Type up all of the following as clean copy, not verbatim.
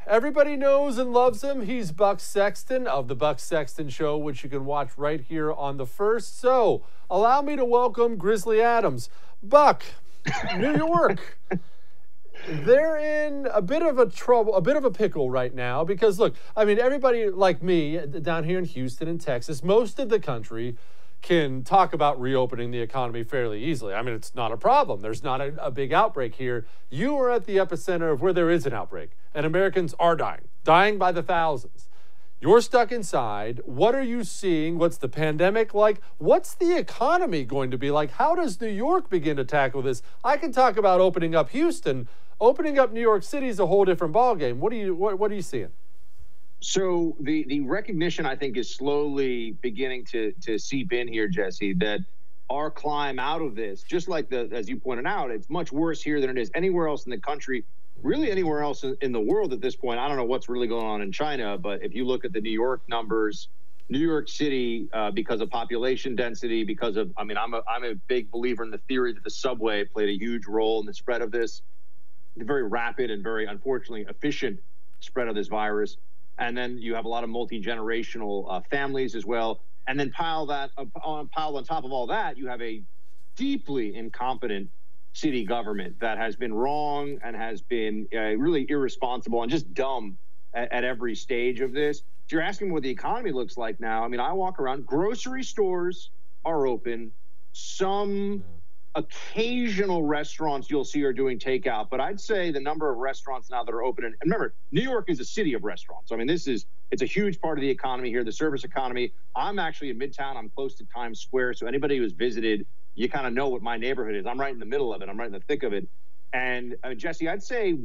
Everybody knows and loves him. He's Buck Sexton of the Buck Sexton Show, which you can watch right here on the First. So allow me to welcome Grizzly Adams. Buck, New York. They're in a bit of a pickle right now because, look, I mean, everybody like me down here in Houston and Texas, most of the country can talk about reopening the economy fairly easily. I mean, it's not a problem. There's not a big outbreak here. You are at the epicenter of where there is an outbreak, and Americans are dying by the thousands. You're stuck inside. What are you seeing? What's the pandemic like? What's the economy going to be like? How does New York begin to tackle this? I can talk about opening up Houston. Opening up New York City is a whole different ballgame. What are you seeing? So the recognition, I think, is slowly beginning to seep in here, Jesse, that our climb out of this, just like as you pointed out, it's much worse here than it is anywhere else in the country, really anywhere else in the world at this point. I don't know what's really going on in China, but if you look at the New York numbers, New York City, because of population density, because of, I mean, I'm a big believer in the theory that the subway played a huge role in the spread of this, the very rapid and very, unfortunately, efficient spread of this virus. And then you have a lot of multi-generational families as well. And then piled on top of all that, you have a deeply incompetent city government that has been wrong and has been really irresponsible and just dumb at every stage of this. If you're asking what the economy looks like now, I mean, I walk around, grocery stores are open. Some occasional restaurants you'll see are doing takeout, but I'd say the number of restaurants now that are open, and remember, New York is a city of restaurants. I mean, it's a huge part of the economy here, the service economy. I'm actually in Midtown. I'm close to Times Square, so anybody who's visited, you kind of know what my neighborhood is. I'm right in the middle of it. I'm right in the thick of it. And Jesse, I'd say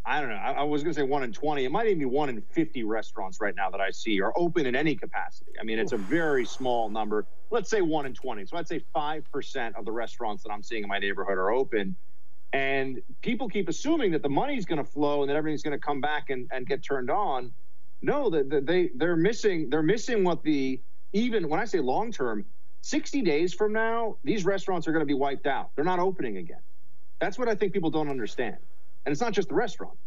I was going to say 1 in 20. It might even be 1 in 50 restaurants right now that I see are open in any capacity. I mean, it's a very small number. Let's say 1 in 20. So I'd say 5% of the restaurants that I'm seeing in my neighborhood are open. And people keep assuming that the money's going to flow and that everything's going to come back and get turned on. No, they're missing what even when I say long term, 60 days from now, these restaurants are going to be wiped out. They're not opening again. That's what I think people don't understand. And it's not just the restaurant.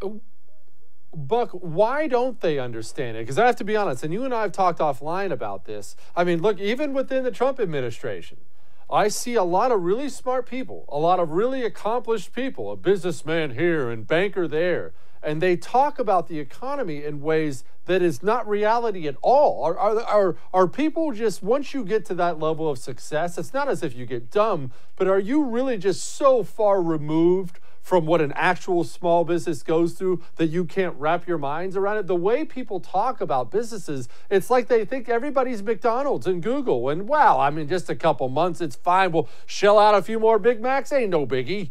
Buck, why don't they understand it? Because I have to be honest, and you and I have talked offline about this. I mean, look, even within the Trump administration, I see a lot of really smart people, a lot of really accomplished people, a businessman here and banker there, and they talk about the economy in ways that is not reality at all. Are people just, once you get to that level of success, it's not as if you get dumb, but are you really just so far removed from what an actual small business goes through that you can't wrap your minds around it? The way people talk about businesses, it's like they think everybody's McDonald's and Google. And wow, I mean, just a couple months, it's fine. We'll shell out a few more Big Macs, ain't no biggie.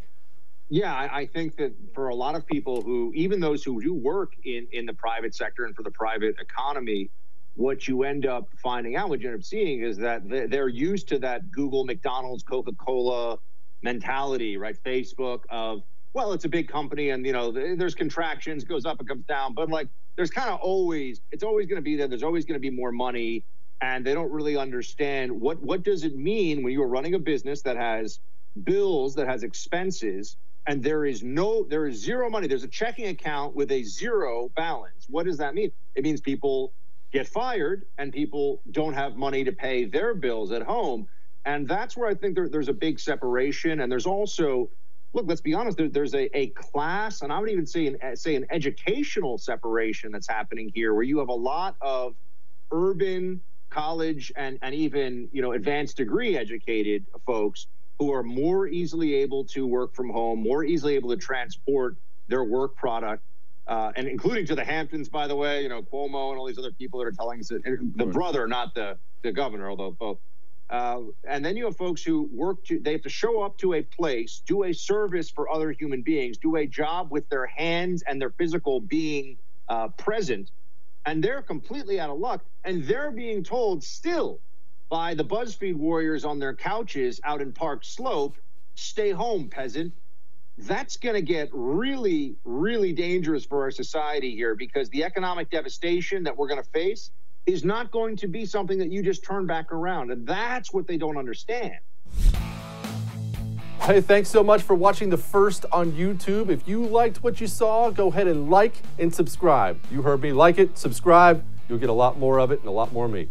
Yeah, I think that for a lot of people who, even those who do work in the private sector and for the private economy, what you end up finding out, what you end up seeing is that they're used to that Google, McDonald's, Coca-Cola mentality, right? Facebook of, well, it's a big company and, you know, there's contractions, goes up and comes down. But like, there's kind of it's always going to be there. There's always going to be more money. And they don't really understand what does it mean when you are running a business that has bills, that has expenses, and there is zero money. There's a checking account with a zero balance. What does that mean? It means people get fired and people don't have money to pay their bills at home. And that's where I think there's a big separation. And there's also, look, let's be honest, there's a class, and I would even say an educational separation that's happening here, where you have a lot of urban college and even, you know, advanced degree educated folks who are more easily able to work from home, more easily able to transport their work product, and including to the Hamptons, by the way, you know, Cuomo and all these other people that are telling us that the brother, not the governor, although both. And then you have folks who they have to show up to a place, do a service for other human beings, do a job with their hands and their physical being present, and they're completely out of luck. And they're being told still by the BuzzFeed warriors on their couches out in Park Slope, stay home, peasant. That's going to get really, really dangerous for our society here, because the economic devastation that we're going to face is not going to be something that you just turn back around. And that's what they don't understand. Hey, thanks so much for watching The First on YouTube. If you liked what you saw, go ahead and like and subscribe. You heard me. Like it, subscribe. You'll get a lot more of it and a lot more of me.